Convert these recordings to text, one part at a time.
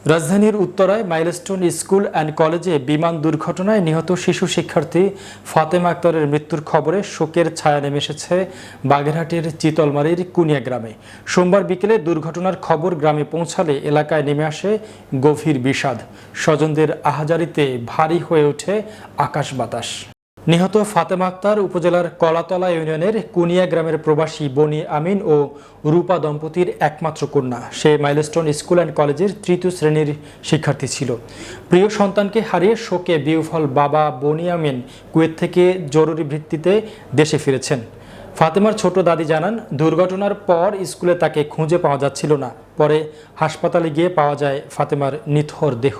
রাজধানীর উত্তরায় milestone school and কলেজে বিমান দুর্ঘটনায় নিহত শিশু শিক্ষার্থী ফাতেমা আক্তারের মৃত্যুর খবরে শোকের ছায়া নেমে এসেছে বাগেরহাটের চিতলমারীর কুনিয়া গ্রামে। সোমবার বিকেলে দুর্ঘটনার খবর গ্রামে পৌঁছালে এলাকায় নেমে আসে গভীর বিষাদ। স্বজনদের আহাজারিতে ভারী হয়ে ওঠে আকাশ বাতাস। নিহত ফাতেমা আক্তার উপজেলার কলাতলা ইউনিয়নের কুনিয়া গ্রামের প্রবাসী বনি আমিন ও রূপা দম্পতির একমাত্র কন্যা। সে মাইলস্টোন স্কুল অ্যান্ড কলেজের তৃতীয় শ্রেণীর শিক্ষার্থী ছিল। প্রিয় সন্তানকে হারিয়ে শোকে বিহ্বল বাবা বনি আমিন কুয়েত থেকে জরুরি ভিত্তিতে দেশে ফিরেছেন। ফাতেমার ছোট দাদি জানান, দুর্ঘটনার পর স্কুলে তাকে খুঁজে পাওয়া যাচ্ছিল না। পরে হাসপাতালে গিয়ে পাওয়া যায় ফাতেমার নিথর দেহ।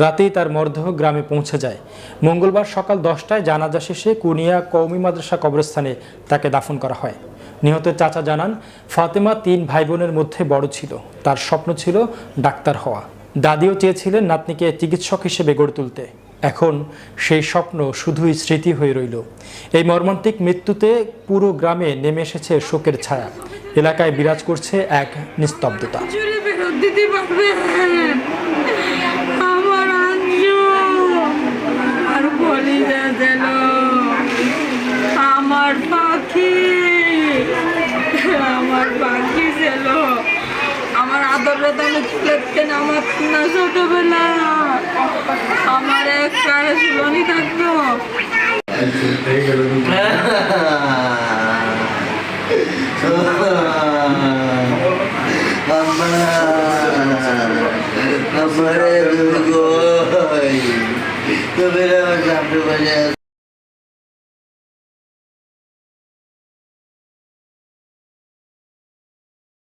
রাতেই তার মরদেহ গ্রামে পৌঁছে যায়। মঙ্গলবার সকাল 10টায় জানাজা শেষে কুনিয়া কওমি মাদ্রাসা কবরস্থানে তাকে দাফন করা হয়। নিহতের চাচা জানান, ফাতেমা 3 ভাই বোনের মধ্যে বড় ছিল। তার স্বপ্ন ছিল ডাক্তার হওয়া। দাদিও চেয়েছিলেন নাতনিকে চিকিৎসক হিসেবে গড়ে তুলতে। এখন সেই স্বপ্ন শুধুই স্মৃতি হয়ে রইল। এই মর্মান্তিক মৃত্যুতে পুরো গ্রামে নেমে এসেছে শোকের ছায়া। এলাকায় বিরাজ করছে এক নিস্তব্ধতা। আমার পাখি ছিল, আমার আদরের দামে তুলেছেন আমার না ছোটবেলা, আমার এক কারে জীবনই থাকতো। আমার